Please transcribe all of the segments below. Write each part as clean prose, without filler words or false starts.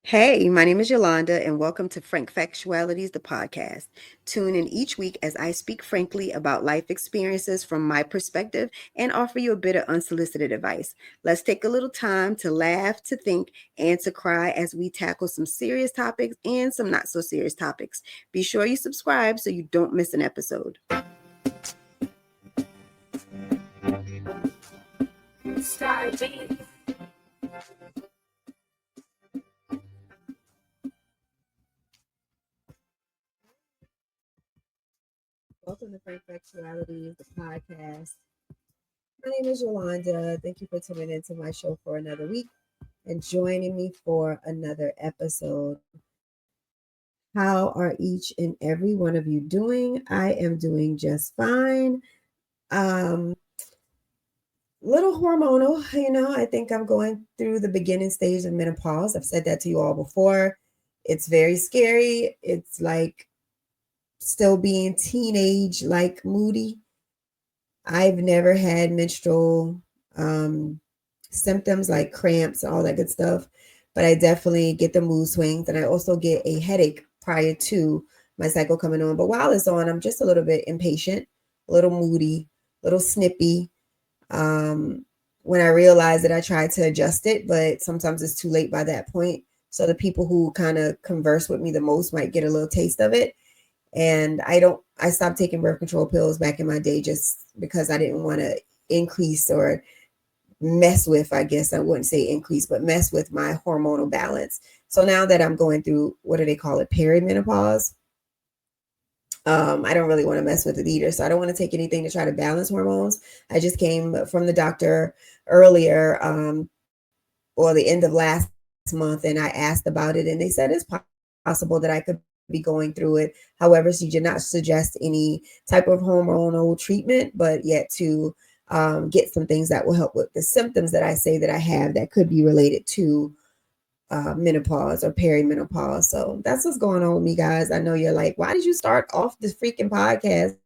Hey, my name is Yolanda, and welcome to Frank Factualities, the podcast. Tune in each week as I speak frankly about life experiences from my perspective and offer you a bit of unsolicited advice. Let's take a little time to laugh, to think, and to cry as we tackle some serious topics and some not so serious topics. Be sure you subscribe so you don't miss an episode. Welcome to Frank Factualities, the podcast. My name is Yolanda. Thank you for tuning into my show for another week and joining me for another episode. How are each and every one of you doing? I am doing just fine. Little hormonal, I think I'm going through the beginning stage of menopause. I've said that to you all before. It's very scary. It's like still being teenage, like moody. I've never had menstrual symptoms like cramps and all that good stuff, but I definitely get the mood swings, and I also get a headache prior to my cycle coming on. But while it's on, I'm just a little bit impatient, a little moody, a little snippy. When I realize that, I try to adjust it, but sometimes it's too late by that point. So the people who kind of converse with me the most might get a little taste of it. And I stopped taking birth control pills back in my day just because I didn't want to increase or mess with, I guess I wouldn't say increase, but mess with my hormonal balance. So now that I'm going through, what do they call it? Perimenopause. I don't really want to mess with it either. So I don't want to take anything to try to balance hormones. I just came from the doctor earlier, or the end of last month, and I asked about it, and they said it's possible that I could be going through it. However, she did not suggest any type of hormonal treatment, but yet to get some things that will help with the symptoms that I say that I have that could be related to menopause or perimenopause. So that's what's going on with me, guys. I know you're like, why did you start off this freaking podcast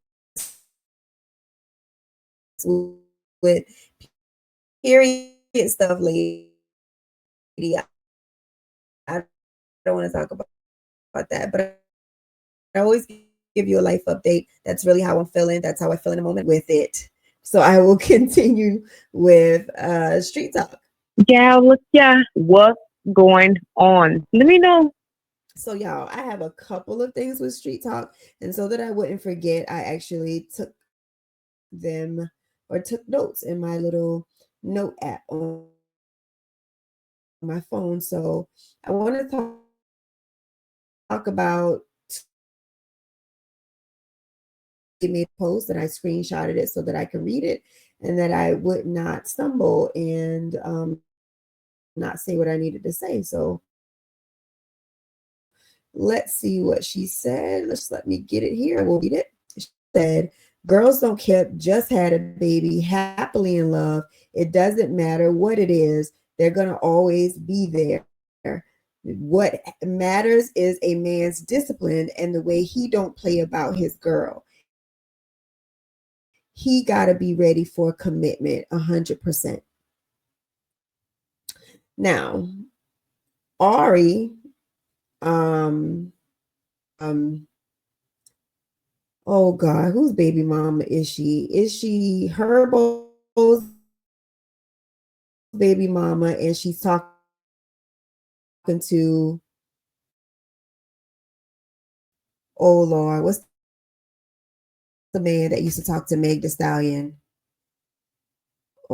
with period stuff, lady? I don't want to talk about that, but I always give you a life update. That's really how I'm feeling. That's how I feel in the moment with it. So I will continue with street talk. Yeah, look, yeah, what's going on? Let me know. So y'all, I have a couple of things with street talk, and so that I wouldn't forget, I actually took them or took notes in my little note app on my phone. So I want to talk about made a post and I screenshotted it so that I can read it and that I would not stumble and not say what I needed to say. So let's see what she said. Let me get it here. I will read it. She said, "Girls don't care, just had a baby, happily in love. It doesn't matter what it is, they're going to always be there. What matters is a man's discipline and the way he don't play about his girl. He got to be ready for commitment 100%. Now, Ari, um, oh God, whose baby mama is she? Is she Herbo's baby mama? And she's talking to, oh Lord, what's the man that used to talk to Meg Thee Stallion?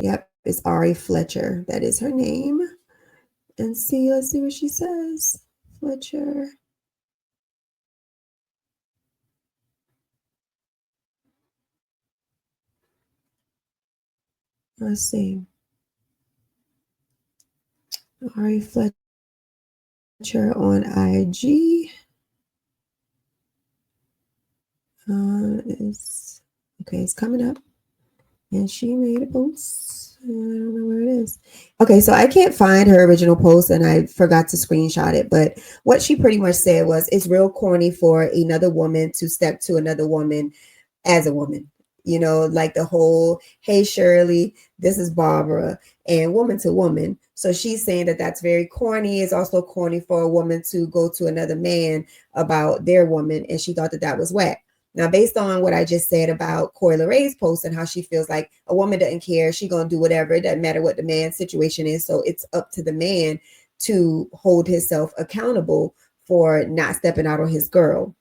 Yep, it's Ari Fletcher. That is her name. And see, let's see what she says. Fletcher. Let's see. Ari Fletcher on IG. It's coming up. And she made a post. I don't know where it is. Okay, so I can't find her original post and I forgot to screenshot it. But what she pretty much said was, it's real corny for another woman to step to another woman as a woman. like the whole, hey, Shirley, this is Barbara, and woman to woman. So she's saying that that's very corny. It's also corny for a woman to go to another man about their woman. And she thought that that was whack. Now, based on what I just said about Coi Le'Rae's post and how she feels like a woman doesn't care, she gonna do whatever. It doesn't matter what the man's situation is. So it's up to the man to hold himself accountable for not stepping out on his girl.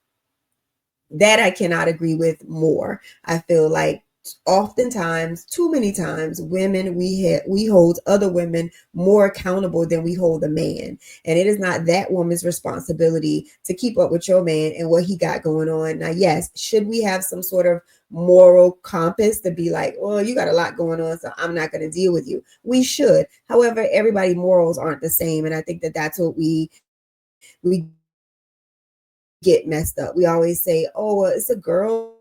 That I cannot agree with more. I feel like oftentimes, too many times, women we hold other women more accountable than we hold a man, and it is not that woman's responsibility to keep up with your man and what he got going on. Now, yes, should we have some sort of moral compass to be like, oh, you got a lot going on, so I'm not going to deal with you? We should. However, everybody morals aren't the same, and I think that that's what we get messed up. We always say, oh, well, it's a girl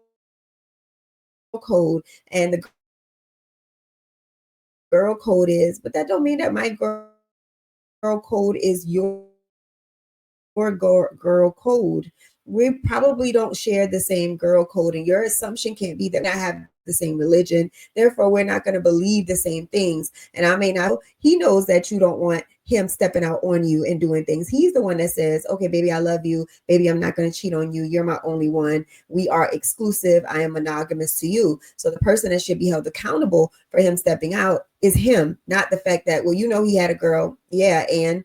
code, and the girl code is, but that don't mean that my girl code is your girl code. We probably don't share the same girl code, and you're a assumption can't be that we're not have the same religion. Therefore, we're not going to believe the same things. And I may not have the same girl code, and your assumption can't be that we have the same religion. Therefore, we're not going to believe the same things. And I may not, he knows that you don't want him stepping out on you and doing things. He's the one that says, okay, baby, I love you. Baby, I'm not going to cheat on you. You're my only one. We are exclusive. I am monogamous to you. So the person that should be held accountable for him stepping out is him, not the fact that, well, he had a girl. Yeah. And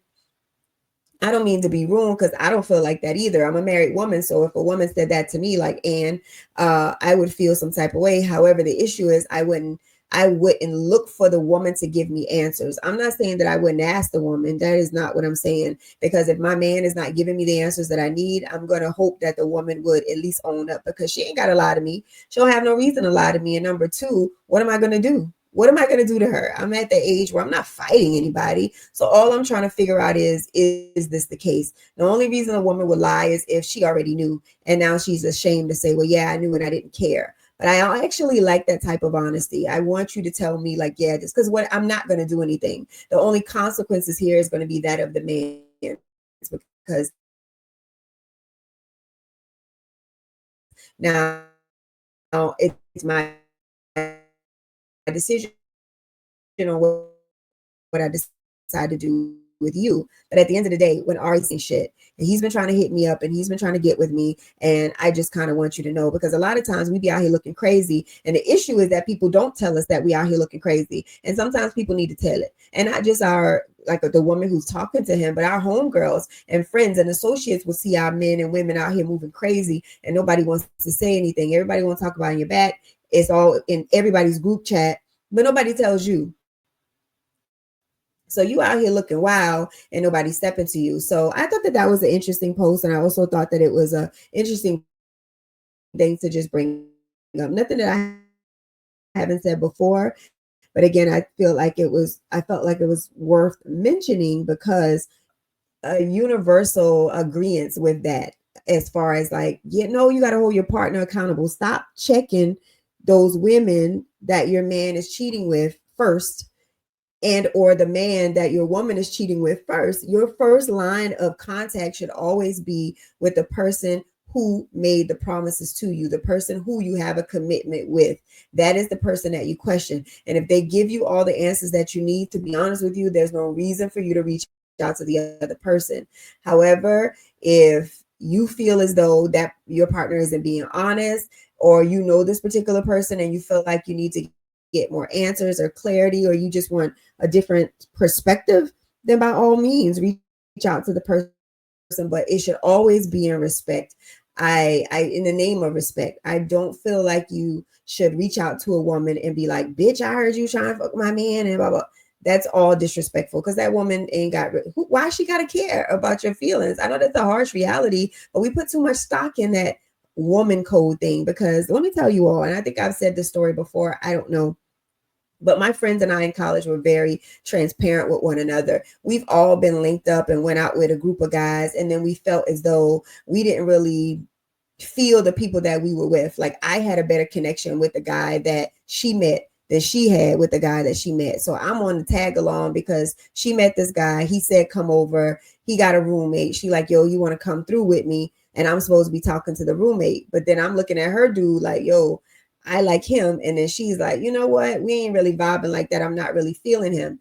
I don't mean to be rude because I don't feel like that either. I'm a married woman. So if a woman said that to me, like, and I would feel some type of way. However, the issue is I wouldn't look for the woman to give me answers. I'm not saying that I wouldn't ask the woman. That is not what I'm saying. Because if my man is not giving me the answers that I need, I'm going to hope that the woman would at least own up, because she ain't got to lie to me. She don't have no reason to lie to me. And number two, what am I going to do? What am I going to do to her? I'm at the age where I'm not fighting anybody. So all I'm trying to figure out is this the case? The only reason a woman would lie is if she already knew and now she's ashamed to say, well, yeah, I knew and I didn't care. But I actually like that type of honesty. I want you to tell me, like, yeah, just because what I'm not going to do anything. The only consequences here is going to be that of the man, because now it's my decision on what I decide to do with you. But at the end of the day, when Ari is saying shit and he's been trying to hit me up and he's been trying to get with me, and I just kind of want you to know, because a lot of times we be out here looking crazy, and nobody wants to say anything. Everybody wants to talk about it in your back. And the issue is that people don't tell us that we out here looking crazy. And sometimes people need to tell it. And not just like the woman who's talking to him, but our homegirls and friends and associates will see our men and women out here moving crazy, and nobody wants to say anything. Everybody want to talk about it in your back. It's all in everybody's group chat, but nobody tells you. So you out here looking wild and nobody stepping to you. So I thought that that was an interesting post, and I also thought that it was a interesting thing to just bring up. Nothing that I haven't said before, but again, I feel like it was I felt like it was worth mentioning, because a universal agreement with that, as far as like, you got to hold your partner accountable. Stop checking those women that your man is cheating with first, and or the man that your woman is cheating with first. Your first line of contact should always be with the person who made the promises to you, the person who you have a commitment with. That is the person that you question. And if they give you all the answers that you need, to be honest with you, there's no reason for you to reach out to the other person. However, if you feel as though that your partner isn't being honest, or this particular person and you feel like you need to get more answers or clarity, or you just want a different perspective, then by all means reach out to the person. But it should always be in respect. In the name of respect, I don't feel like you should reach out to a woman and be like, bitch, I heard you trying to fuck my man and blah blah. That's all disrespectful, because that woman ain't got why she got to care about your feelings. I know that's a harsh reality, but we put too much stock in that woman code thing. Because let me tell you all, and I think I've said this story before, I don't know, but my friends and I in college were very transparent with one another. We've all been linked up and went out with a group of guys, and then we felt as though we didn't really feel the people that we were with. Like, I had a better connection with the guy that she met than she had with the guy that she met. So I'm on the tag along because she met this guy. He said, come over. He got a roommate. She like, yo, you want to come through with me? And I'm supposed to be talking to the roommate. But then I'm looking at her dude like, yo, I like him. And then she's like, you know what? We ain't really vibing like that. I'm not really feeling him.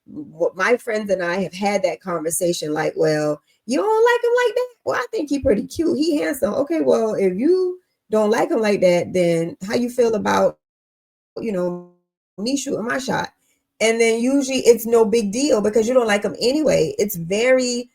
What my friends and I have had that conversation like, well, you don't like him like that? Well, I think he pretty cute. He handsome. Okay, well, if you don't like him like that, then how you feel about, me shooting my shot? And then usually it's no big deal because you don't like him anyway. It's very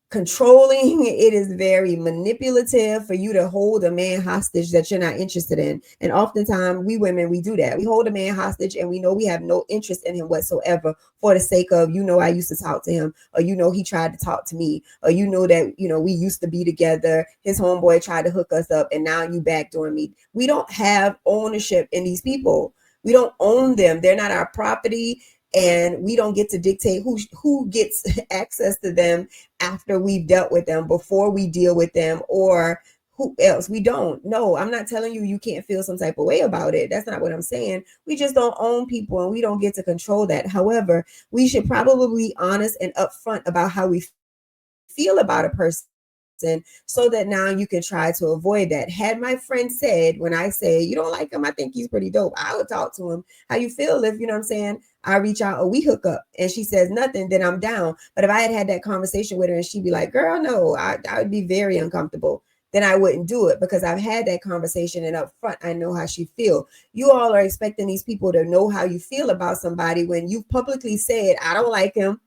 controlling. It is very manipulative for you to hold a man hostage that you're not interested in. And oftentimes we women, we do that. We hold a man hostage and we know we have no interest in him whatsoever for the sake of, I used to talk to him, or he tried to talk to me, or that, we used to be together. His homeboy tried to hook us up and now you backdooring me. We don't have ownership in these people. We don't own them. They're not our property, and we don't get to dictate who gets access to them after we've dealt with them, before we deal with them, or who else. We don't. No, I'm not telling you can't feel some type of way about it. That's not what I'm saying. We just don't own people and we don't get to control that. However, we should probably be honest and upfront about how we feel about a person, so that now you can try to avoid that. Had my friend said, when I say, you don't like him, I think he's pretty dope, I would talk to him. How you feel if, I'm saying, I reach out or we hook up and she says nothing, then I'm down. But if I had that conversation with her and she'd be like, girl, no, I would be very uncomfortable. Then I wouldn't do it because I've had that conversation and up front, I know how she feel. You all are expecting these people to know how you feel about somebody when you've publicly said, I don't like him.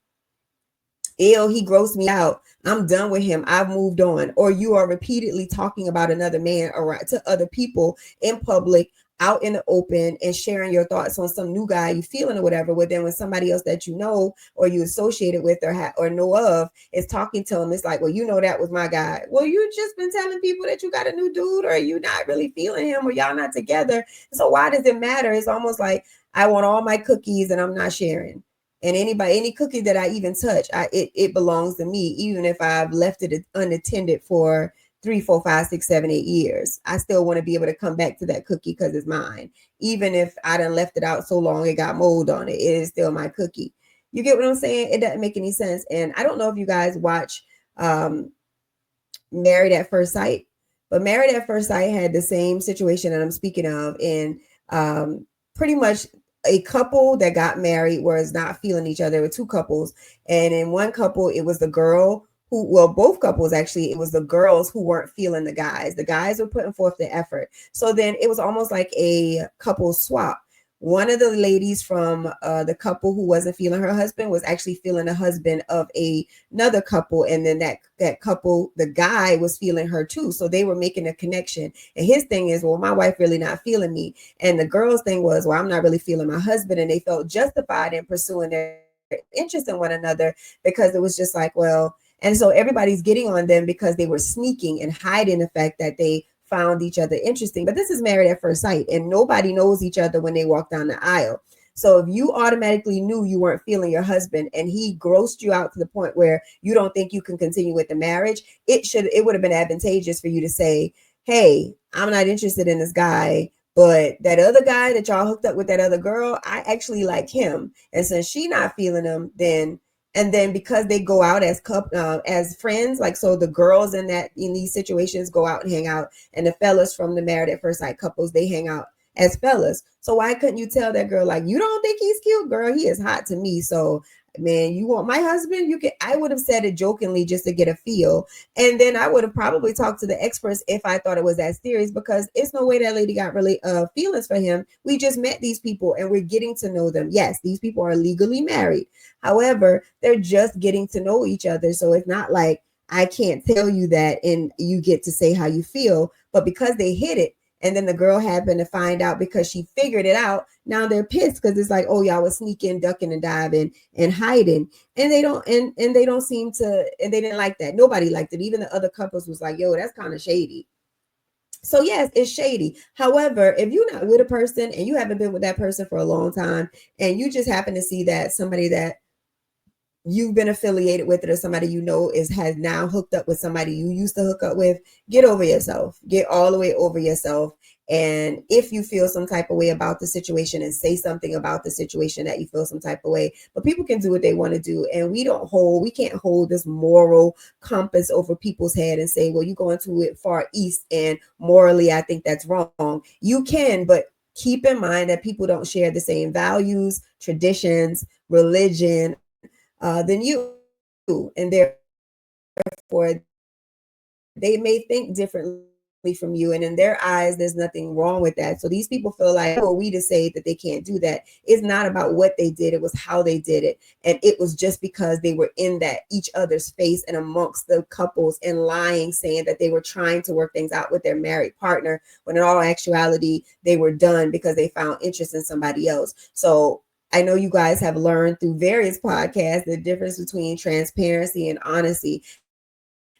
Ew, he grossed me out. I'm done with him. I've moved on. Or you are repeatedly talking about another man around to other people in public, out in the open, and sharing your thoughts on some new guy you feeling or whatever. But then when somebody else that you know or you associated with or know of is talking to him, it's like, well, that was my guy. Well, you just been telling people that you got a new dude, or you not really feeling him, or y'all not together. So why does it matter? It's almost like I want all my cookies and I'm not sharing. And any cookie that I even touch, it belongs to me, even if I've left it unattended for 3, 4, 5, 6, 7, 8 years. I still want to be able to come back to that cookie because it's mine. Even if I done left it out so long it got mold on it, it is still my cookie. You get what I'm saying? It doesn't make any sense. And I don't know if you guys watch um, Married at First Sight, but Married at First Sight had the same situation that I'm speaking of, and pretty much a couple that got married was not feeling each other. There were two couples, and in one couple, it was the girl who, well, both couples actually, it was the girls who weren't feeling the guys. The guys were putting forth the effort. So then it was almost like a couple swap. One of the ladies from the couple who wasn't feeling her husband was actually feeling the husband of another couple, and then that couple, the guy, was feeling her too. So they were making a connection. And his thing is, well, my wife really not feeling me, and the girl's thing was, well, I'm not really feeling my husband. And they felt justified in pursuing their interest in one another, because it was just like, well, and so everybody's getting on them because they were sneaking and hiding the fact that they found each other interesting. But this is Married at First Sight, and nobody knows each other when they walk down the aisle. So if you automatically knew you weren't feeling your husband and he grossed you out to the point where you don't think you can continue with the marriage, it would have been advantageous for you to say, hey, I'm not interested in this guy, but that other guy that y'all hooked up with, that other girl, I actually like him. And since she not feeling him, then, and then because they go out as friends, like, so the girls in these situations go out and hang out, and the fellas from the Married at First Sight couples, they hang out as fellas. So why couldn't you tell that girl, like, you don't think he's cute, girl? He is hot to me. So, man, you want my husband? You can. I would have said it jokingly just to get a feel, and then I would have probably talked to the experts if I thought it was that serious, because it's no way that lady got really feelings for him. We just met these people and we're getting to know them. Yes, these people are legally married. However, they're just getting to know each other. So it's not like I can't tell you that and you get to say how you feel. But because they hit it, and then the girl happened to find out because she figured it out, now they're pissed because it's like, oh, y'all was sneaking, ducking, and diving and hiding. And they don't seem to, and they didn't like that. Nobody liked it. Even the other couples was like, yo, that's kind of shady. So yes, it's shady. However, if you're not with a person and you haven't been with that person for a long time, and you just happen to see that somebody that you've been affiliated with it, or somebody has now hooked up with somebody you used to hook up with, get over yourself. Get all the way over yourself And if you feel some type of way about the situation, and say something about the situation that you feel some type of way. But people can do what they want to do, and we can't hold this moral compass over people's head and say, well, you going to it far east and morally I think that's wrong. You can, but keep in mind that people don't share the same values, traditions, religion than you, and therefore they may think differently from you, and in their eyes there's nothing wrong with that. So these people feel like, who are we to say that they can't do that? It's not about what they did, it was how they did it, and it was just because they were in that each other's face and amongst the couples and lying, saying that they were trying to work things out with their married partner, when in all actuality they were done because they found interest in somebody else. So I know you guys have learned through various podcasts the difference between transparency and honesty.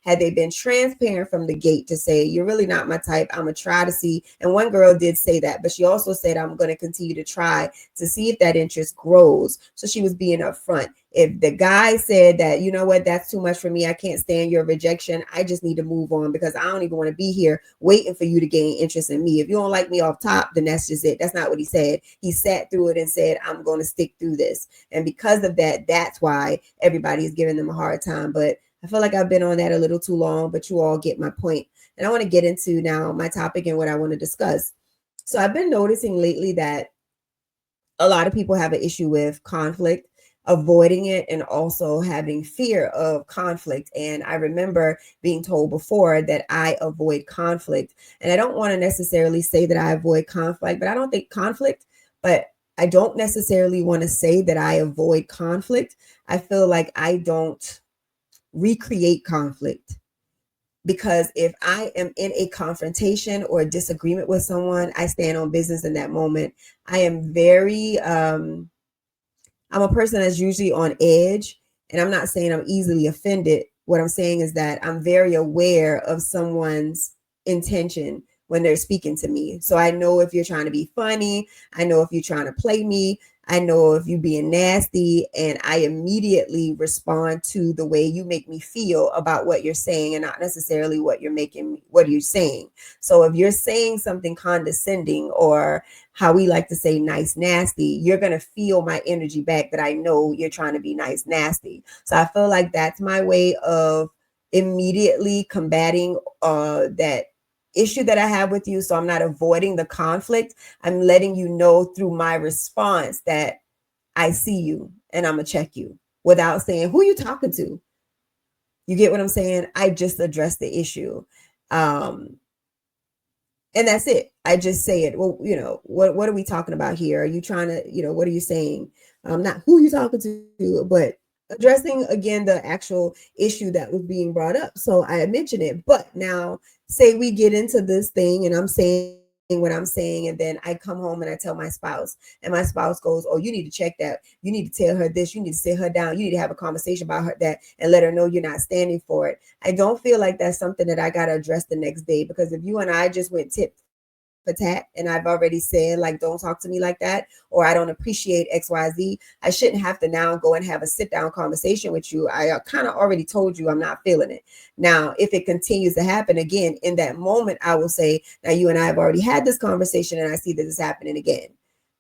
Had they been transparent from the gate to say, you're really not my type, I'm gonna try to see. And one girl did say that, but she also said, I'm gonna continue to try to see if that interest grows. So she was being upfront. If the guy said that, you know what, that's too much for me, I can't stand your rejection, I just need to move on because I don't even want to be here waiting for you to gain interest in me. If you don't like me off top, then that's just it. That's not what he said. He sat through it and said, I'm going to stick through this. And because of that, that's why everybody is giving them a hard time. But I feel like I've been on that a little too long, but you all get my point. And I want to get into now my topic and what I want to discuss. So I've been noticing lately that a lot of people have an issue with conflict, avoiding it, and also having fear of conflict. And I remember being told before that I avoid conflict. And I don't want to necessarily say that I avoid conflict, but I don't think conflict, but I don't necessarily want to say that I avoid conflict. I feel like I don't recreate conflict, because if I am in a confrontation or a disagreement with someone, I stand on business in that moment. I am I'm a person that's usually on edge, and I'm not saying I'm easily offended. What I'm saying is that I'm very aware of someone's intention when they're speaking to me. So I know if you're trying to be funny, I know if you're trying to play me, I know if you're being nasty, and I immediately respond to the way you make me feel about what you're saying and not necessarily what you're saying. So if you're saying something condescending, or how we like to say nice nasty, you're going to feel my energy back that I know you're trying to be nice nasty. So I feel like that's my way of immediately combating that issue that I have with you. So I'm not avoiding the conflict. I'm letting you know through my response that I see you and I'm going to check you, without saying, who you talking to? You get what I'm saying? I just address the issue. Um, and that's it. I just say it. Well, what are we talking about here? Are you trying to, what are you saying? Not who you talking to, but addressing again the actual issue that was being brought up. So I mentioned it. But now, say we get into this thing and I'm saying what I'm saying, and then I come home and I tell my spouse, and my spouse goes, oh, you need to check that. You need to tell her this. You need to sit her down. You need to have a conversation about her that, and let her know you're not standing for it. I don't feel like that's something that I got to address the next day, because if you and I just went tit for tat and I've already said, like, don't talk to me like that, or I don't appreciate XYZ, I shouldn't have to now go and have a sit down conversation with you. I kind of already told you I'm not feeling it. Now, if it continues to happen again, in that moment, I will say, now you and I have already had this conversation and I see that it's happening again.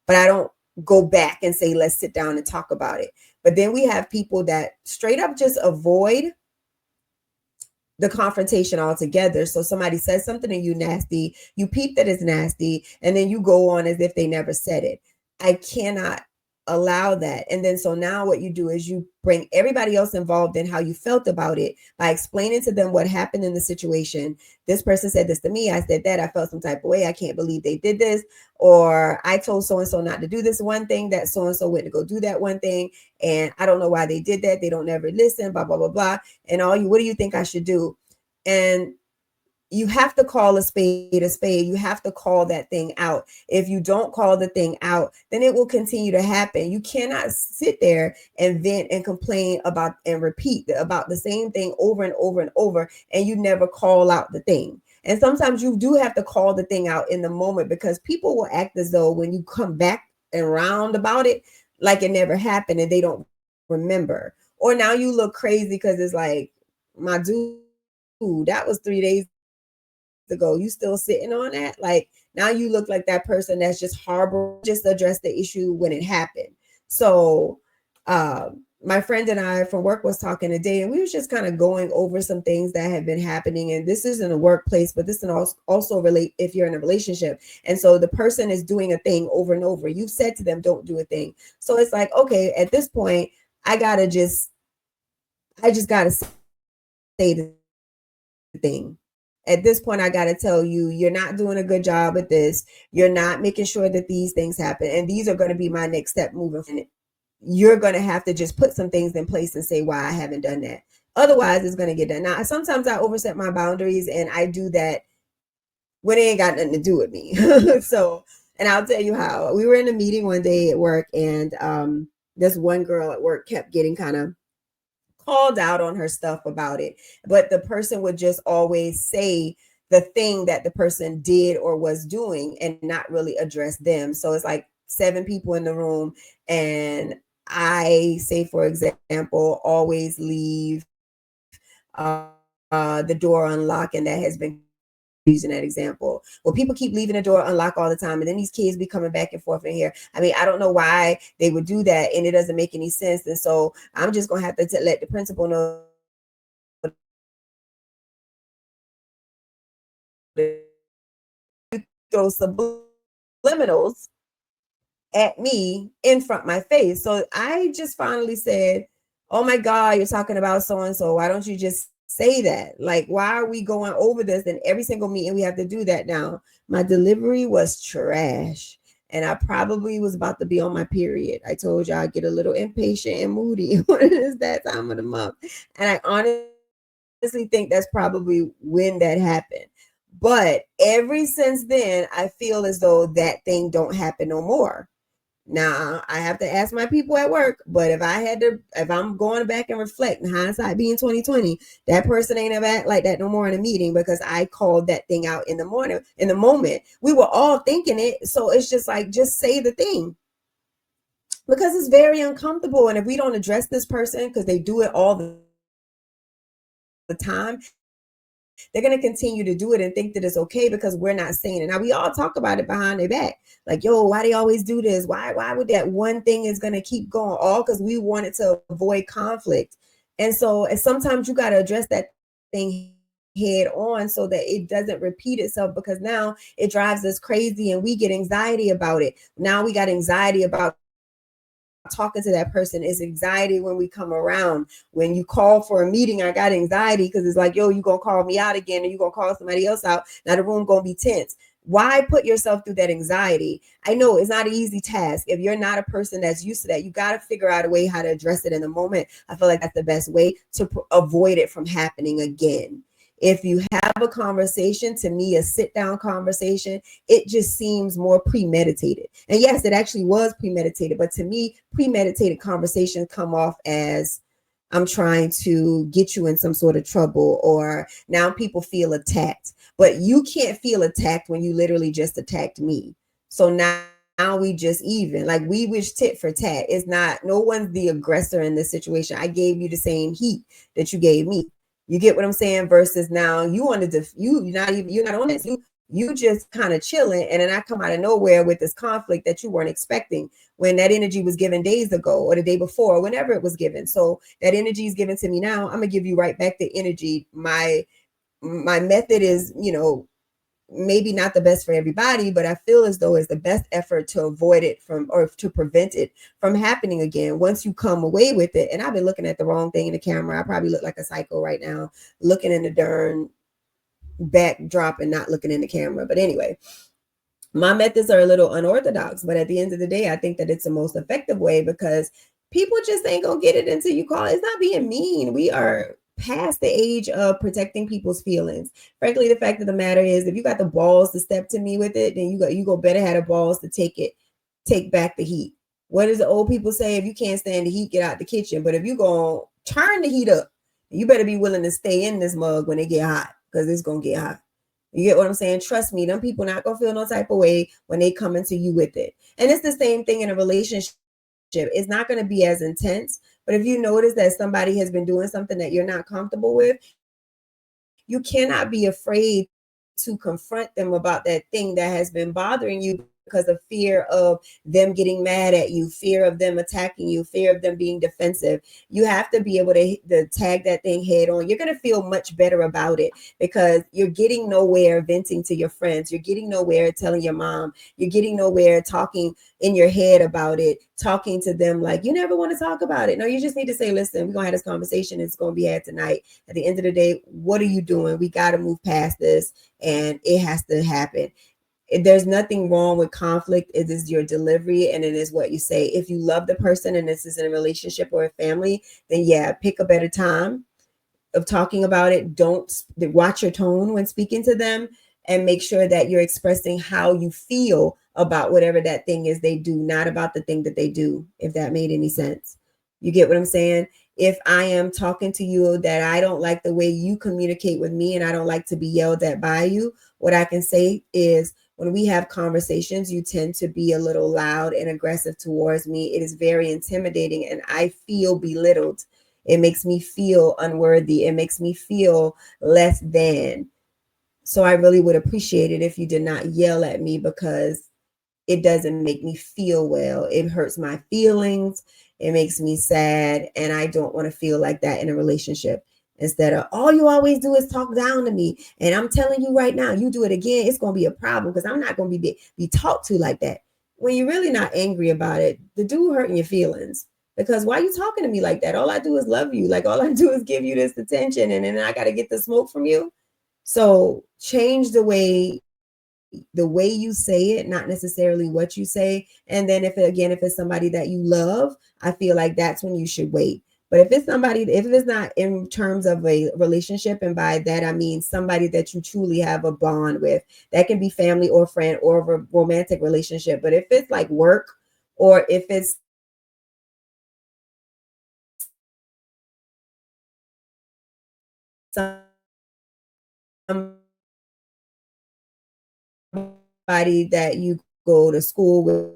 But I don't go back and say, let's sit down and talk about it. But then we have people that straight up just avoid the confrontation altogether. So somebody says something to you nasty, you peep that it's nasty, and then you go on as if they never said it. I cannot allow that. And then so now what you do is you bring everybody else involved in how you felt about it by explaining to them what happened in the situation. This person said this to me, I said that, I felt some type of way, I can't believe they did this, or I told so and so not to do this one thing, that so and so went to go do that one thing, and I don't know why they did that, they don't never listen, blah blah blah blah. And what do you think I should do? And you have to call a spade a spade. You have to call that thing out. If you don't call the thing out, then it will continue to happen. You cannot sit there and vent and complain about and repeat about the same thing over and over and over, and you never call out the thing. And sometimes you do have to call the thing out in the moment, because people will act as though when you come back and round about it, like it never happened and they don't remember. Or now you look crazy because it's like, my dude, that was 3 days ago. You didn't remember. ago. You still sitting on that? Like now you look like that person that's just harboring, just address the issue when it happened. So my friend and I from work was talking today, and we was just kind of going over some things that have been happening. And this isn't a workplace, but this can also relate if you're in a relationship. And so the person is doing a thing over and over. You've said to them, don't do a thing. So it's like, okay, at this point, I just gotta say the thing. At this point, I got to tell you, you're not doing a good job at this. You're not making sure that these things happen. And these are going to be my next step moving forward. You're going to have to just put some things in place and say why I haven't done that. Otherwise, it's going to get done. Now, sometimes I overstep my boundaries and I do that when it ain't got nothing to do with me. So, and I'll tell you how. We were in a meeting one day at work, and this one girl at work kept getting kind of called out on her stuff about it, but the person would just always say the thing that the person did or was doing and not really address them. So it's like 7 people in the room, and I say, for example, always leave the door unlocked, and that has been using that example. Well, people keep leaving the door unlocked all the time, and then these kids be coming back and forth in here. I mean, I don't know why they would do that, and it doesn't make any sense. And so I'm just gonna have to let the principal know that if you keep doing this, I'm gonna have to tell the principal that you are not doing a good job. And you throw subliminals at me in front of my face. So I just finally said, "Oh my God, you're talking about so and so. Why don't you just say that? Like, why are we going over this? And every single meeting we have to do that now." My delivery was trash. And I probably was about to be on my period. I told you I get a little impatient and moody when it is that time of the month. And I honestly think that's probably when that happened. But ever since then, I feel as though that thing don't happen no more. Now I have to ask my people at work, but if I'm going back and reflect, hindsight being 2020, that person ain't ever act like that no more in a meeting because I called that thing out in the morning, in the moment. We were all thinking it, so it's just like just say the thing because it's very uncomfortable. And if we don't address this person because they do it all the time, they're going to continue to do it and think that it's okay because we're not saying it. Now, we all talk about it behind their back. Like, yo, why they always do this? Why would they do that? That one thing is going to keep going, all because we wanted to avoid conflict. And so and sometimes you got to address that thing head on so that it doesn't repeat itself, because now it drives us crazy and we get anxiety about it. Now we got anxiety about talking to that person. It's anxiety when we come around. When you call for a meeting, I got anxiety because it's like, yo, you gonna call me out again, or you gonna call somebody else out. Now the room gonna be tense. Why put yourself through that anxiety? I know it's not an easy task. If you're not a person that's used to that, you got to figure out a way how to address it in the moment. I feel like that's the best way to avoid it from happening again. If you have a conversation, to me, a sit down conversation, it just seems more premeditated. And yes, it actually was premeditated, but to me, premeditated conversations come off as I'm trying to get you in some sort of trouble, or now people feel attacked. But you can't feel attacked when you literally just attacked me. So now we just even. Like, we wish tit for tat. It's not, no one's the aggressor in this situation. I gave you the same heat that you gave me. You get what I'm saying? Versus now you wanted to, you're not on this. You just kind of chilling, and then I come out of nowhere with this conflict that you weren't expecting when that energy was given days ago or the day before, or whenever it was given. So that energy is given to me now. I'm gonna give you right back the energy. My method is, maybe not the best for everybody, but I feel as though it's the best effort to avoid it from, or to prevent it from happening again once you come away with it. And I've been looking at the wrong thing in the camera. I probably look like a psycho right now, looking in the darn backdrop and not looking in the camera. But anyway, my methods are a little unorthodox, but at the end of the day, I think that it's the most effective way because people just ain't gonna get it until you call. It's not being mean. We are past the age of protecting people's feelings. Frankly, the fact of the matter is, if you got the balls to step to me with it, then you go better have the balls to take back the heat. What does the old people say? If you can't stand the heat, get out the kitchen. But if you gonna turn the heat up, you better be willing to stay in this mug when it get hot, because it's gonna get hot. You get what I'm saying? Trust me, them people not gonna feel no type of way when they come into you with it. And it's the same thing in a relationship. It's not gonna be as intense, but if you notice that somebody has been doing something that you're not comfortable with, you cannot be afraid to say to confront them about that thing that has been bothering you because of fear of them getting mad at you, fear of them attacking you, fear of them being defensive. You have to be able to tag that thing head on. You're going to feel much better about it because you're getting nowhere venting to your friends. You're getting nowhere telling your mom. You're getting nowhere talking in your head about it, talking to them like you never want to talk about it. No, you just need to say, listen, we're going to have this conversation. It's going to be had tonight. At the end of the day, what are you doing? We got to move past this and it has to happen. There's nothing wrong with conflict. It is your delivery and it is what you say. If you love the person and this is in a relationship or a family, then yeah, pick a better time of talking about it. Don't watch your tone when speaking to them and make sure that you're expressing how you feel about whatever that thing is they do, not about the thing that they do, if that made any sense. You get what I'm saying? If I am talking to you that I don't like the way you communicate with me and I don't like to be yelled at by you, what I can say is when we have conversations, you tend to be a little loud and aggressive towards me. It is very intimidating and I feel belittled. It makes me feel unworthy. It makes me feel less than. So I really would appreciate it if you did not yell at me because it doesn't make me feel well. It hurts my feelings. It makes me sad. And I don't want to feel like that in a relationship. Instead of all you always do is talk down to me. And I'm telling you right now, you do it again, it's going to be a problem because I'm not going to be talked to like that. When you're really not angry about it, the dude hurting your feelings. Because why are you talking to me like that? All I do is love you. Like all I do is give you this attention and then I got to get the smoke from you. So change the way you say it, not necessarily what you say. And then if it's somebody that you love, I feel like that's when you should wait. But if it's not in terms of a relationship, and by that I mean somebody that you truly have a bond with, that can be family or friend or a romantic relationship. But if it's like work or if it's somebody that you go to school with,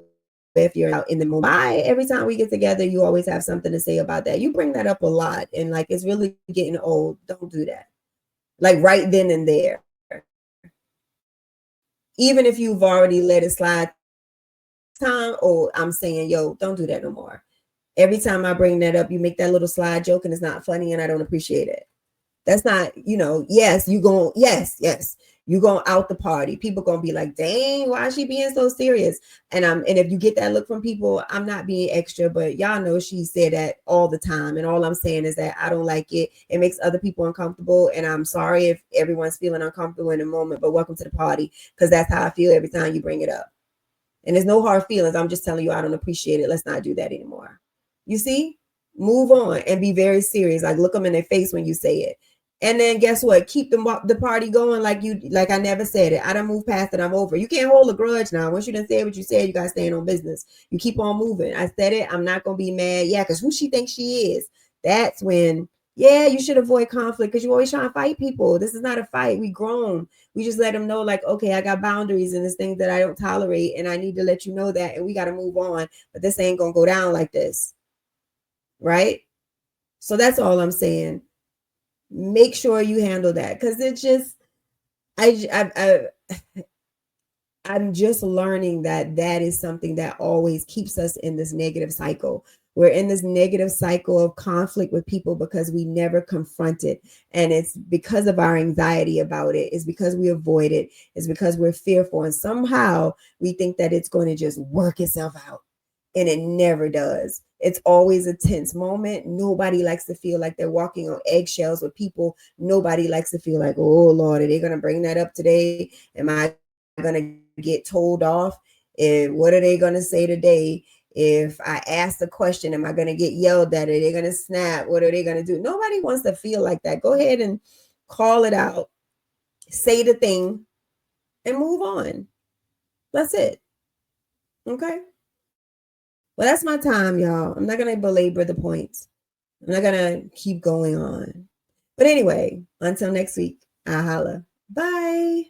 you're out in the moment. Why every time we get together, you always have something to say about that? You bring that up a lot, and like it's really getting old. Don't do that. Like right then and there. Even if you've already let it slide time, oh, I'm saying, yo, don't do that no more. Every time I bring that up, you make that little slide joke and it's not funny and I don't appreciate it. That's not, yes, yes, you going out the party. People gonna be like, dang, why is she being so serious? And if you get that look from people, I'm not being extra, but y'all know she said that all the time. And all I'm saying is that I don't like it. It makes other people uncomfortable. And I'm sorry if everyone's feeling uncomfortable in the moment, but welcome to the party. Because that's how I feel every time you bring it up. And there's no hard feelings. I'm just telling you, I don't appreciate it. Let's not do that anymore. You see? Move on and be very serious. Like look them in their face when you say it. And then guess what? Keep the party going like I never said it. I done moved past it. I'm over. You can't hold a grudge now. Once you done said what you said, you got to stand on business. You keep on moving. I said it. I'm not going to be mad. Yeah, because who she thinks she is. That's when, yeah, you should avoid conflict because you always trying to fight people. This is not a fight. We grown. We just let them know like, okay, I got boundaries and there's things that I don't tolerate. And I need to let you know that. And we got to move on. But this ain't going to go down like this. Right? So that's all I'm saying. Make sure you handle that because it's just I'm just learning that is something that always keeps us in this negative cycle. We're in this negative cycle of conflict with people because we never confront it. And it's because of our anxiety about it. It's because we avoid it. It's because we're fearful. And somehow we think that it's going to just work itself out. And it never does. It's always a tense moment. Nobody likes to feel like they're walking on eggshells with people. Nobody likes to feel like, oh Lord, are they going to bring that up today? Am I going to get told off? And what are they going to say today? If I ask the question, am I going to get yelled at? Are they going to snap? What are they going to do? Nobody wants to feel like that. Go ahead and call it out, say the thing, and move on. That's it. Okay. Well, that's my time, y'all. I'm not going to belabor the points. I'm not going to keep going on. But anyway, until next week, I'll holla. Bye.